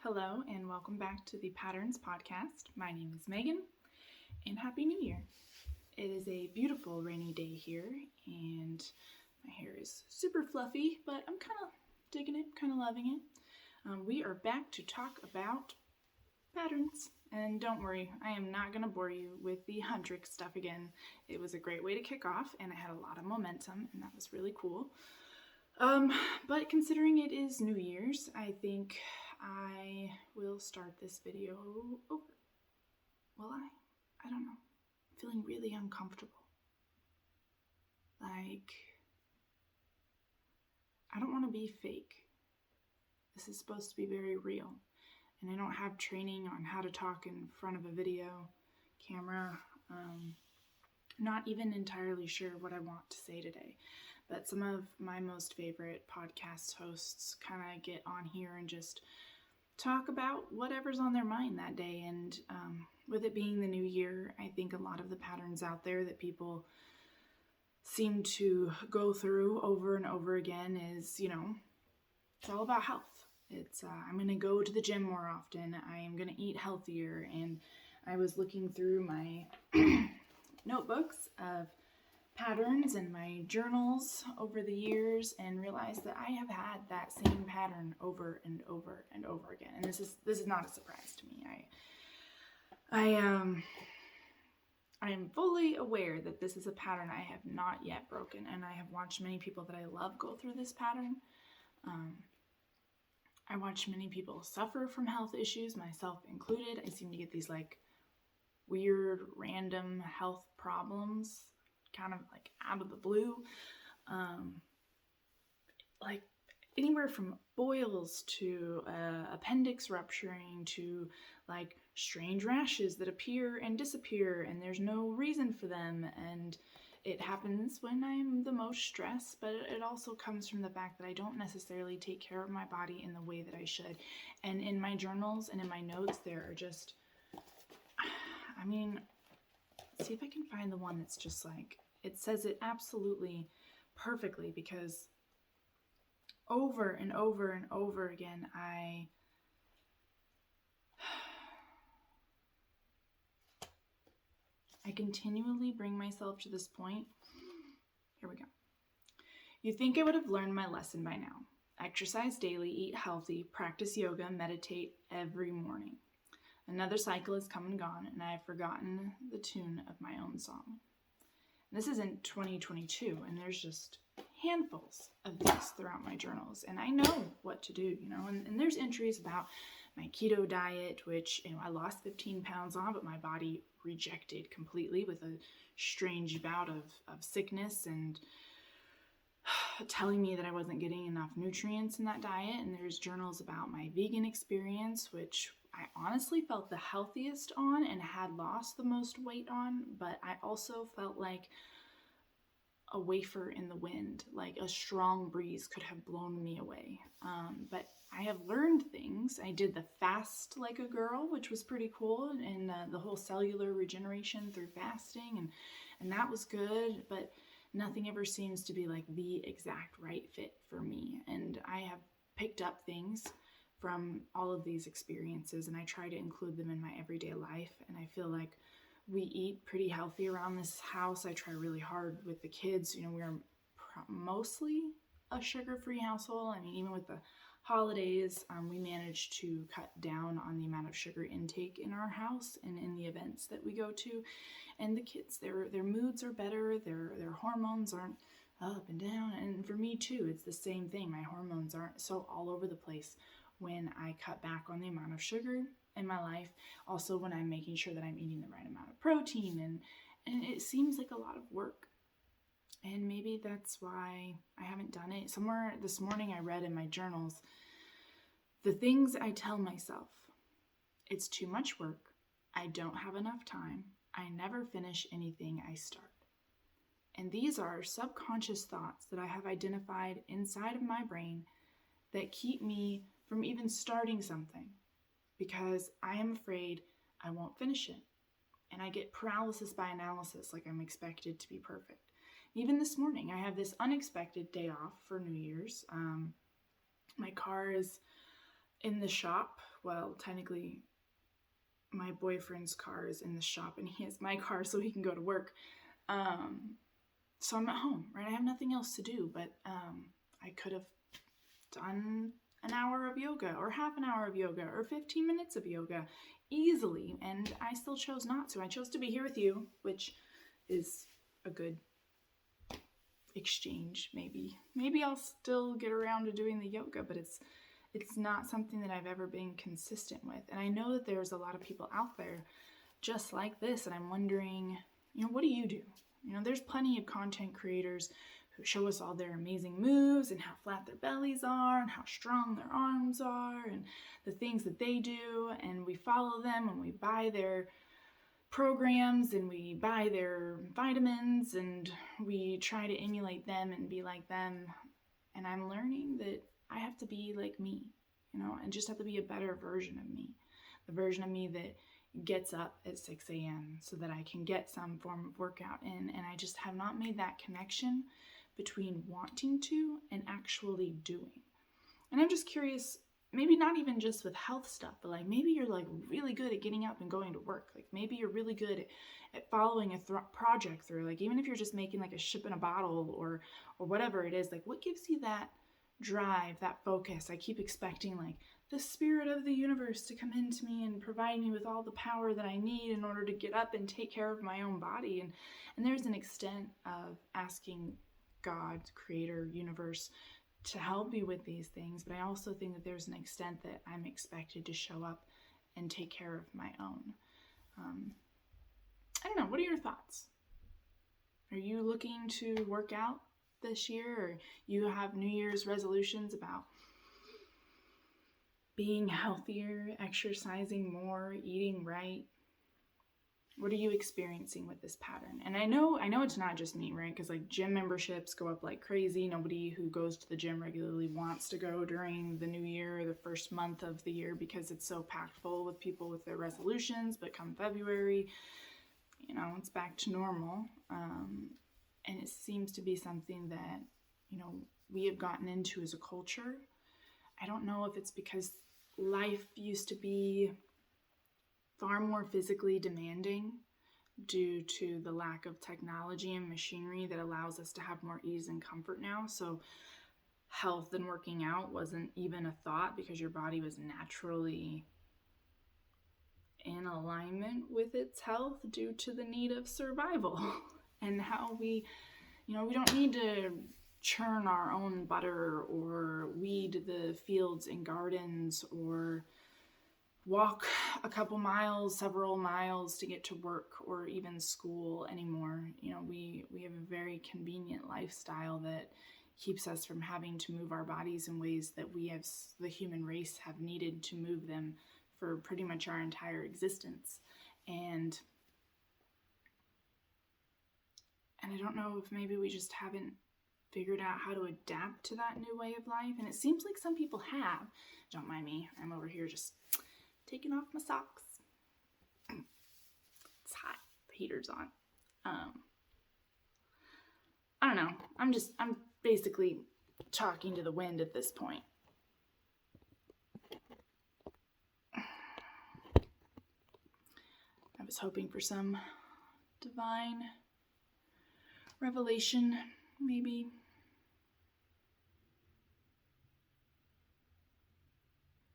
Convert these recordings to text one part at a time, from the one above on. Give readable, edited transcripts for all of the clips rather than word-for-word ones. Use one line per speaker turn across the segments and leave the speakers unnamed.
Hello and welcome back to the Patterns Podcast. My name is Megan and Happy New Year. It is a beautiful rainy day here and my hair is super fluffy, but I'm kind of digging it, kind of loving it. We are back to talk about patterns. And don't worry, I am not going to bore you with the hum trick stuff again. It was a great way to kick off and I had a lot of momentum and that was really cool. But considering it is New Year's, I think I will start this video over. Will I don't know. I'm feeling really uncomfortable. Like, I don't want to be fake. This is supposed to be very real. And I don't have training on how to talk in front of a video camera. Not even entirely sure what I want to say today. But some of my most favorite podcast hosts kind of get on here and just talk about whatever's on their mind that day. And with it being the new year, I think a lot of the patterns out there that people seem to go through over and over again is, it's all about health. It's I'm going to go to the gym more often. I am going to eat healthier. And I was looking through my notebooks of patterns and my journals over the years and realized that I have had that same pattern over and over and over again. And this is not a surprise to me. I am fully aware that this is a pattern I have not yet broken, and I have watched many people that I love go through this pattern. I watch many people suffer from health issues, myself included. I seem to get these weird random health problems kind of out of the blue, anywhere from boils to appendix rupturing to strange rashes that appear and disappear and there's no reason for them, and it happens when I'm the most stressed, but it also comes from the fact that I don't necessarily take care of my body in the way that I should. And in my journals and in my notes there are just, see if I can find the one that's just it says it absolutely perfectly, because over and over and over again, I continually bring myself to this point. Here we go. You think I would have learned my lesson by now. Exercise daily, eat healthy, practice yoga, meditate every morning. Another cycle has come and gone, and I have forgotten the tune of my own song. And this is in 2022, and there's just handfuls of these throughout my journals, and I know what to do, and there's entries about my keto diet, which, I lost 15 pounds on, but my body rejected completely with a strange bout of sickness and telling me that I wasn't getting enough nutrients in that diet. And there's journals about my vegan experience, which I honestly felt the healthiest on and had lost the most weight on, but I also felt like a wafer in the wind, like a strong breeze could have blown me away. But I have learned things. I did the fast like a girl, which was pretty cool, and the whole cellular regeneration through fasting, and that was good, but nothing ever seems to be the exact right fit for me. And I have picked up things from all of these experiences, and I try to include them in my everyday life, and I feel like we eat pretty healthy around this house. I try really hard with the kids. We're mostly a sugar-free household. Even with the holidays, we managed to cut down on the amount of sugar intake in our house and in the events that we go to. And the kids, their moods are better. Their hormones aren't up and down. And for me too, it's the same thing. My hormones aren't so all over the place when I cut back on the amount of sugar in my life. Also, when I'm making sure that I'm eating the right amount of protein, and it seems like a lot of work. And maybe that's why I haven't done it. Somewhere this morning I read in my journals, the things I tell myself: it's too much work, I don't have enough time, I never finish anything I start. And these are subconscious thoughts that I have identified inside of my brain that keep me from even starting something, because I am afraid I won't finish it. And I get paralysis by analysis, like I'm expected to be perfect. Even this morning, I have this unexpected day off for New Year's. My car is in the shop. Well, technically, my boyfriend's car is in the shop and he has my car so he can go to work. So I'm at home, right? I have nothing else to do, but I could have done an hour of yoga or half an hour of yoga or 15 minutes of yoga easily, and I still chose not to. I chose to be here with you, which is a good exchange. Maybe I'll still get around to doing the yoga, but it's not something that I've ever been consistent with. And I know that there's a lot of people out there just like this, and I'm wondering, what do you do? There's plenty of content creators who show us all their amazing moves and how flat their bellies are and how strong their arms are and the things that they do, and we follow them and we buy their programs and we buy their vitamins and we try to emulate them and be like them. And I'm learning that I have to be like me, and just have to be a better version of me, the version of me that gets up at 6 a.m. so that I can get some form of workout in. And I just have not made that connection between wanting to and actually doing. And I'm just curious, maybe not even just with health stuff, but like maybe you're like really good at getting up and going to work. Like maybe you're really good at following a project through. Like even if you're just making like a ship in a bottle or whatever it is, like what gives you that drive, that focus? I keep expecting like the spirit of the universe to come into me and provide me with all the power that I need in order to get up and take care of my own body. And there's an extent of asking God, creator, universe, to help me with these things, but I also think that there's an extent that I'm expected to show up and take care of my own. I don't know, what are your thoughts? Are you looking to work out this year, or you have New Year's resolutions about being healthier, exercising more, eating right? What are you experiencing with this pattern? And I know it's not just me, right? Because like gym memberships go up like crazy. Nobody who goes to the gym regularly wants to go during the new year, the first month of the year, because it's so packed full with people with their resolutions. But come February, it's back to normal. And it seems to be something that, we have gotten into as a culture. I don't know if it's because life used to be far more physically demanding due to the lack of technology and machinery that allows us to have more ease and comfort now. So health and working out wasn't even a thought because your body was naturally in alignment with its health due to the need of survival. And how we don't need to churn our own butter or weed the fields and gardens or walk a couple miles, several miles to get to work or even school anymore. We have a very convenient lifestyle that keeps us from having to move our bodies in ways that we as the human race have needed to move them for pretty much our entire existence. And I don't know if maybe we just haven't figured out how to adapt to that new way of life. And it seems like some people have. Don't mind me. I'm over here just taking off my socks. It's hot. The heater's on. I don't know. I'm basically talking to the wind at this point. I was hoping for some divine revelation, maybe.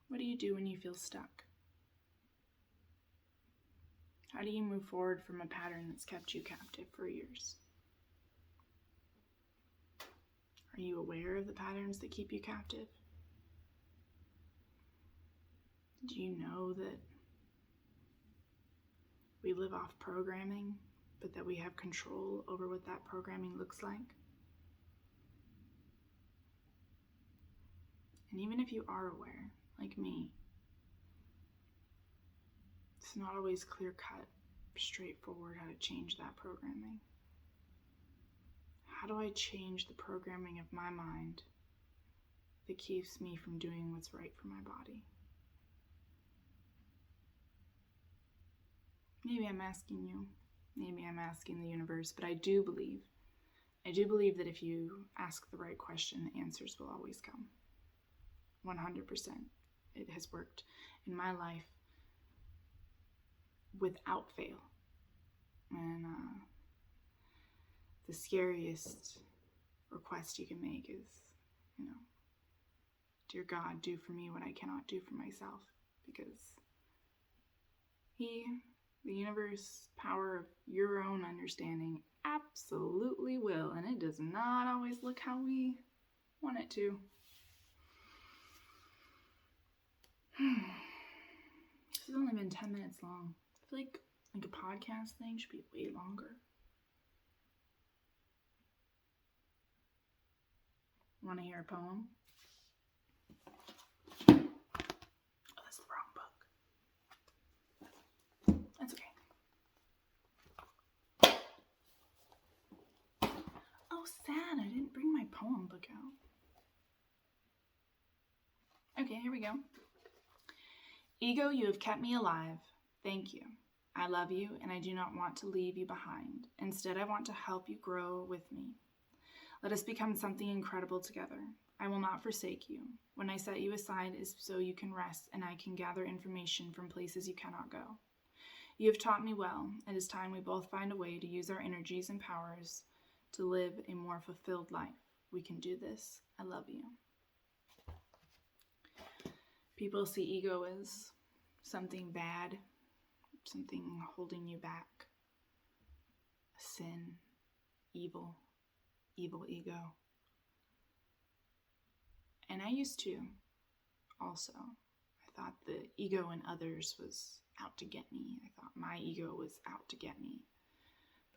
What do you do when you feel stuck? How do you move forward from a pattern that's kept you captive for years? Are you aware of the patterns that keep you captive? Do you know that we live off programming, but that we have control over what that programming looks like? And even if you are aware, like me, it's not always clear-cut, straightforward how to change that programming. How do I change the programming of my mind that keeps me from doing what's right for my body? Maybe I'm asking you, maybe I'm asking the universe, but I do believe that if you ask the right question, the answers will always come. 100%. it has worked in my life without fail. And the scariest request you can make is, dear God, do for me what I cannot do for myself, because He, the universe, power of your own understanding, absolutely will, and it does not always look how we want it to. This has only been 10 minutes long. I feel like a podcast thing should be way longer. Want to hear a poem? Oh, that's the wrong book. That's okay. Oh, sad. I didn't bring my poem book out. Okay, here we go. Ego, you have kept me alive. Thank you. I love you, and I do not want to leave you behind. Instead, I want to help you grow with me. Let us become something incredible together. I will not forsake you. When I set you aside, it is so you can rest, and I can gather information from places you cannot go. You have taught me well. It is time we both find a way to use our energies and powers to live a more fulfilled life. We can do this. I love you. People see ego as something bad, something holding you back, a sin, evil ego. And I used to also. I thought the ego in others was out to get me. I thought my ego was out to get me.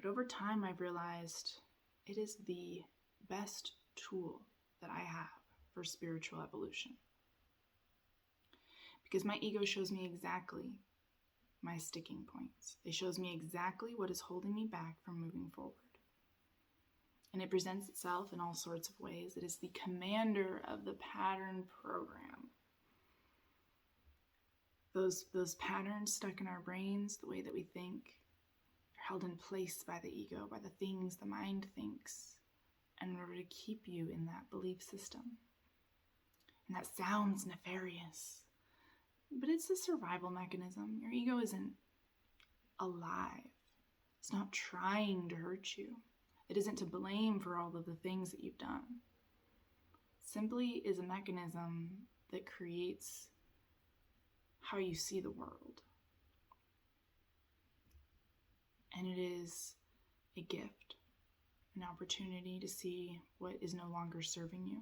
But over time, I've realized it is the best tool that I have for spiritual evolution. Because my ego shows me exactly my sticking points. It shows me exactly what is holding me back from moving forward. And it presents itself in all sorts of ways. It is the commander of the pattern program. Those patterns stuck in our brains, the way that we think, are held in place by the ego, by the things the mind thinks, in order to keep you in that belief system. And that sounds nefarious, but it's a survival mechanism. Your ego isn't alive. It's not trying to hurt you. It isn't to blame for all of the things that you've done. It simply is a mechanism that creates how you see the world. And it is a gift, an opportunity to see what is no longer serving you.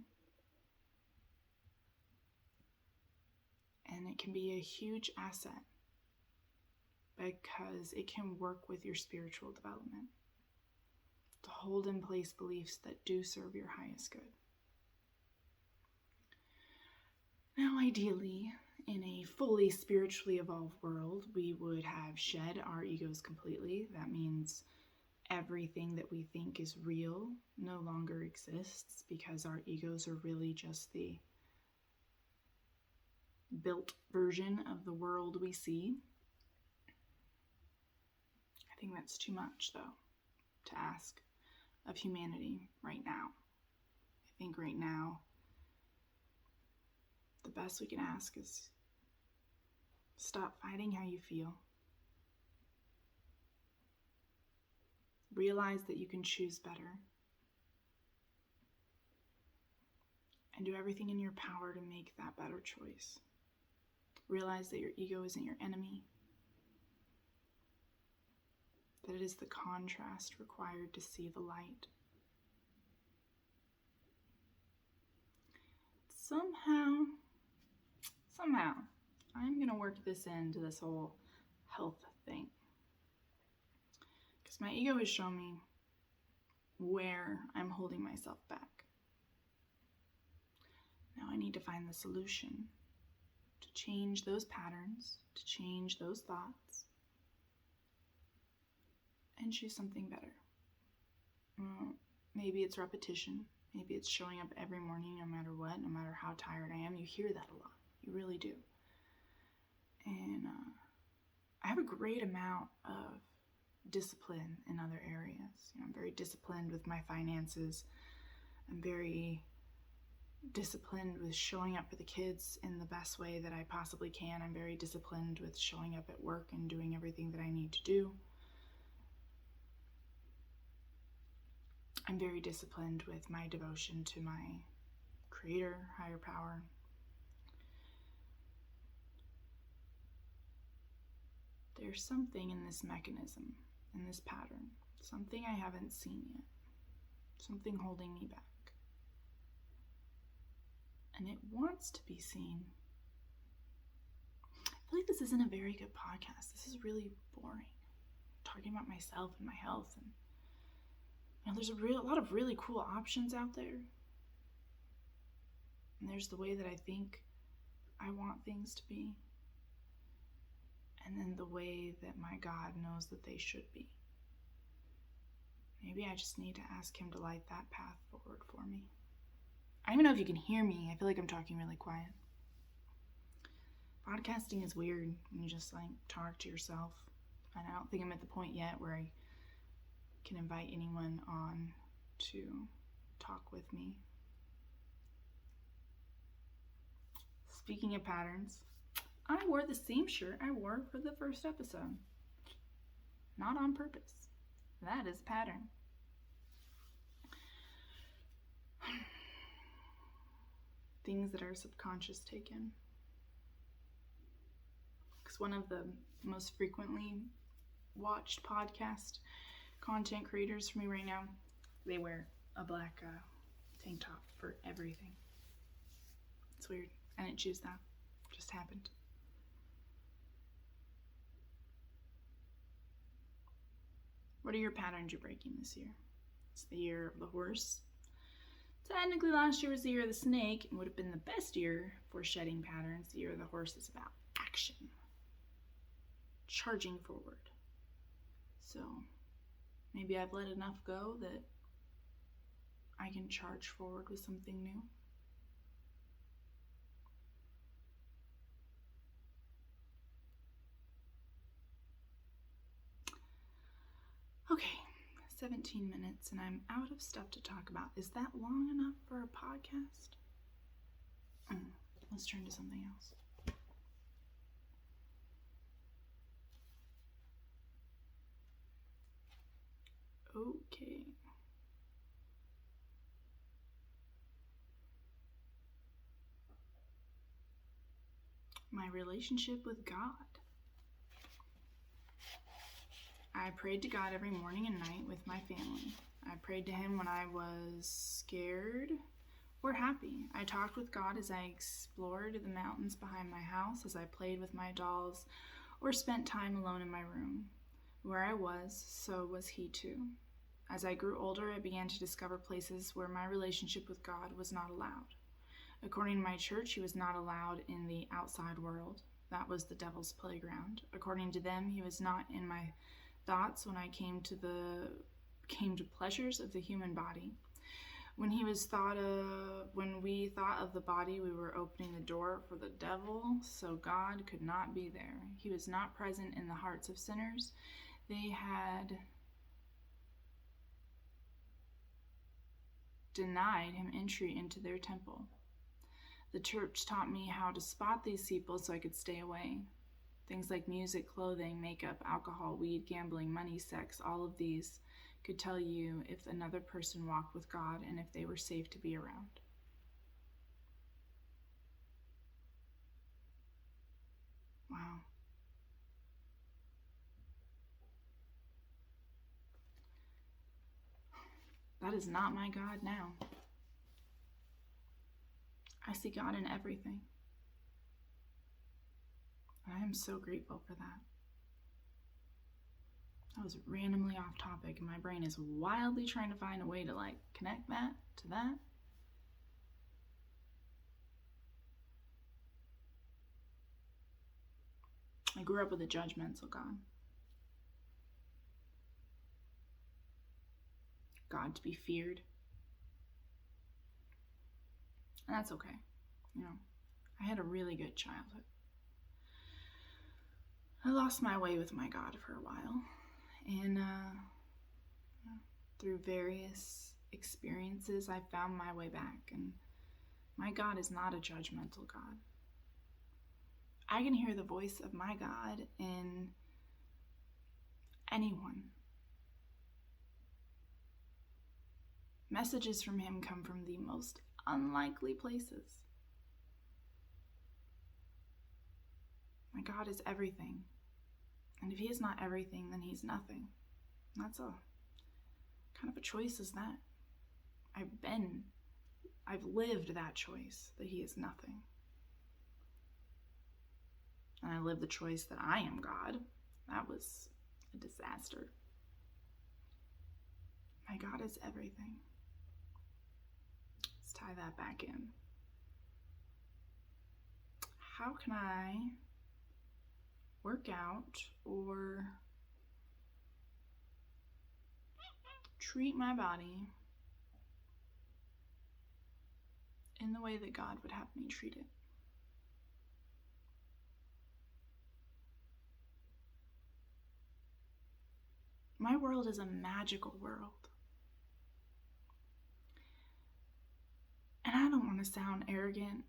And it can be a huge asset because it can work with your spiritual development to hold in place beliefs that do serve your highest good. Now, ideally, in a fully spiritually evolved world, we would have shed our egos completely. That means everything that we think is real no longer exists, because our egos are really just the built version of the world we see. I think that's too much, though, to ask of humanity right now. I think right now, the best we can ask is stop fighting how you feel. Realize that you can choose better. And do everything in your power to make that better choice. Realize that your ego isn't your enemy. That it is the contrast required to see the light. Somehow, I'm going to work this into this whole health thing. Because my ego has shown me where I'm holding myself back. Now I need to find the solution to change those patterns, to change those thoughts, and choose something better. Maybe it's repetition. Maybe it's showing up every morning no matter what, no matter how tired I am. You hear that a lot. You really do. And I have a great amount of discipline in other areas. I'm very disciplined with my finances. I'm very disciplined with showing up for the kids in the best way that I possibly can. I'm very disciplined with showing up at work and doing everything that I need to do. I'm very disciplined with my devotion to my Creator, higher power. There's something in this mechanism, in this pattern, something I haven't seen yet, something holding me back. And it wants to be seen. I feel like this isn't a very good podcast. This is really boring. Talking about myself and my health, and there's a lot of really cool options out there. And there's the way that I think I want things to be. And then the way that my God knows that they should be. Maybe I just need to ask him to light that path forward for me. I don't even know if you can hear me. I feel like I'm talking really quiet. Podcasting is weird when you just talk to yourself. And I don't think I'm at the point yet where I can invite anyone on to talk with me. Speaking of patterns, I wore the same shirt I wore for the first episode. Not on purpose. That is pattern. Things that our subconscious take in. Because one of the most frequently watched podcast content creators for me right now, they wear a black tank top for everything. It's weird. I didn't choose that. It just happened. What are your patterns you're breaking this year? It's the year of the horse. Technically, last year was the year of the snake and would have been the best year for shedding patterns. The year of the horse is about action, charging forward. So maybe I've let enough go that I can charge forward with something new. Okay, 17 minutes and I'm out of stuff to talk about. Is that long enough for a podcast? Let's turn to something else. Okay. My relationship with God. I prayed to God every morning and night with my family. I prayed to him when I was scared or happy. I talked with God as I explored the mountains behind my house, as I played with my dolls, or spent time alone in my room. Where I was, so was he too. As I grew older, I began to discover places where my relationship with God was not allowed. According to my church, he was not allowed in the outside world. That was the devil's playground. According to them, he was not in my thoughts when I came to pleasures of the human body. When we thought of the body, we were opening the door for the devil, so God could not be there. He was not present in the hearts of sinners. They had denied him entry into their temple. The church taught me how to spot these people so I could stay away. Things like music, clothing, makeup, alcohol, weed, gambling, money, sex, all of these could tell you if another person walked with God and if they were safe to be around. Wow. That is not my God now. I see God in everything. I am so grateful for that. That was randomly off topic, and my brain is wildly trying to find a way to connect that to that. I grew up with a judgmental God. God to be feared. And that's okay. I had a really good childhood. I lost my way with my God for a while. And through various experiences, I found my way back. And My God is not a judgmental God. I can hear the voice of my God in anyone. Messages from him come from the most unlikely places. My God is everything. And if he is not everything, then he's nothing. And that's a kind of a choice is that. I've lived that choice, that he is nothing. And I lived the choice that I am God. That was a disaster. My God is everything. Let's tie that back in. How can I work out or treat my body in the way that God would have me treat it? My world is a magical world. And I don't want to sound arrogant,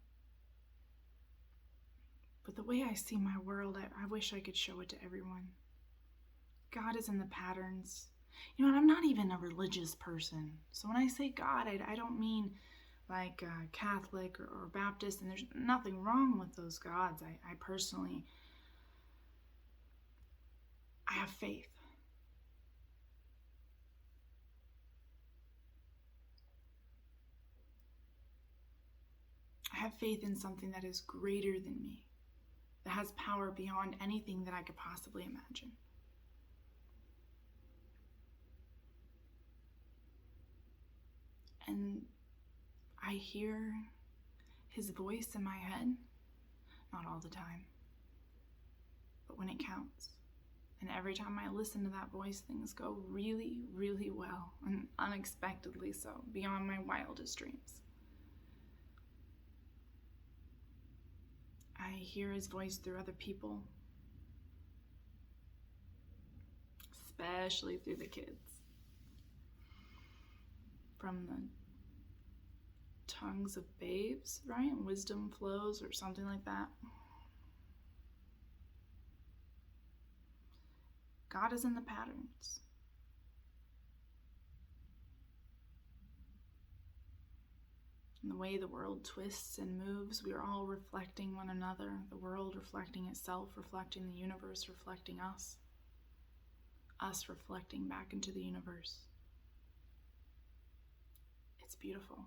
but the way I see my world, I wish I could show it to everyone. God is in the patterns. You know, and I'm not even a religious person. So when I say God, I don't mean like Catholic or Baptist, and there's nothing wrong with those gods. I personally, I have faith. I have faith in something that is greater than me, that has power beyond anything that I could possibly imagine. And I hear his voice in my head, not all the time, but when it counts. And every time I listen to that voice, things go really, really well, and unexpectedly so, beyond my wildest dreams. I hear his voice through other people, especially through the kids. From the tongues of babes, right? Wisdom flows or something like that. God is in the patterns. In the way the world twists and moves, we are all reflecting one another. The world reflecting itself, reflecting the universe, reflecting us. Us reflecting back into the universe. It's beautiful.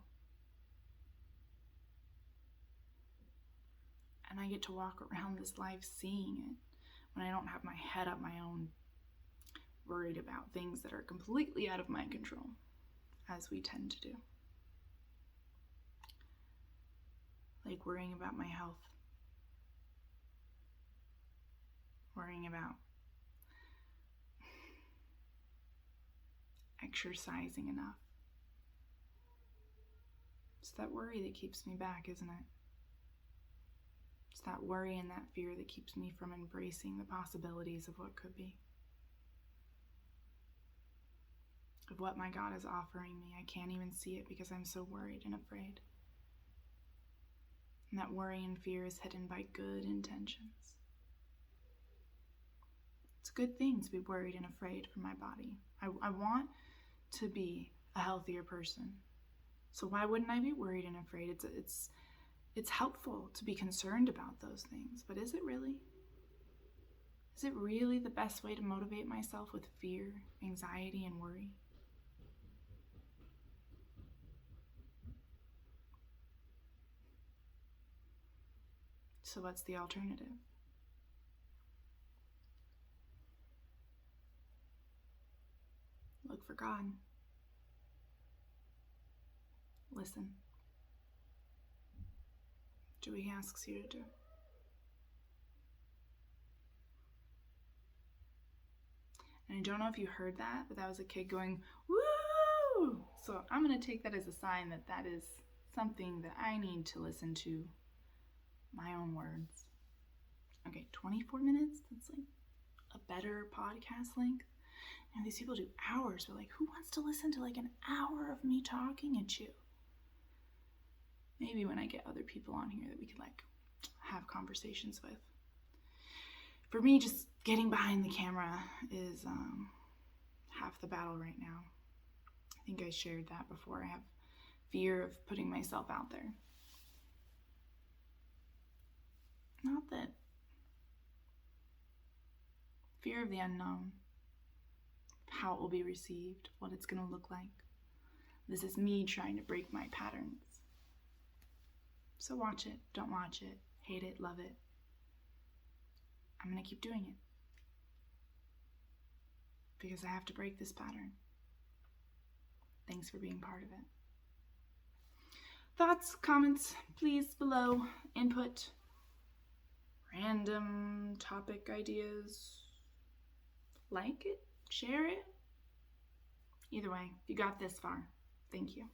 And I get to walk around this life seeing it when I don't have my head up my own, worried about things that are completely out of my control, as we tend to do. Like worrying about my health, worrying about exercising enough. It's that worry that keeps me back, isn't it? It's that worry and that fear that keeps me from embracing the possibilities of what could be. Of what my God is offering me. I can't even see it because I'm so worried and afraid. And that worry and fear is hidden by good intentions. It's a good thing to be worried and afraid for my body. I want to be a healthier person. So why wouldn't I be worried and afraid? It's helpful to be concerned about those things, but is it really? Is it really the best way to motivate myself with fear, anxiety, and worry? So what's the alternative? Look for God. Listen. Do what he asks you to do. And I don't know if you heard that, but that was a kid going, woo! So I'm going to take that as a sign that that is something that I need to listen to my own words. Okay, 24 minutes? That's like a better podcast length. And these people do hours, but like, who wants to listen to like an hour of me talking at you? Maybe when I get other people on here that we could like have conversations with. For me, just getting behind the camera is half the battle right now. I think I shared that before. I have fear of putting myself out there. Not that. Fear of the unknown. How it will be received, what it's going to look like. This is me trying to break my patterns. So watch it, don't watch it, hate it, love it. I'm going to keep doing it. Because I have to break this pattern. Thanks for being part of it. Thoughts, comments, please below. Input. Random topic ideas. Like it, share it. Either way, if you got this far, thank you.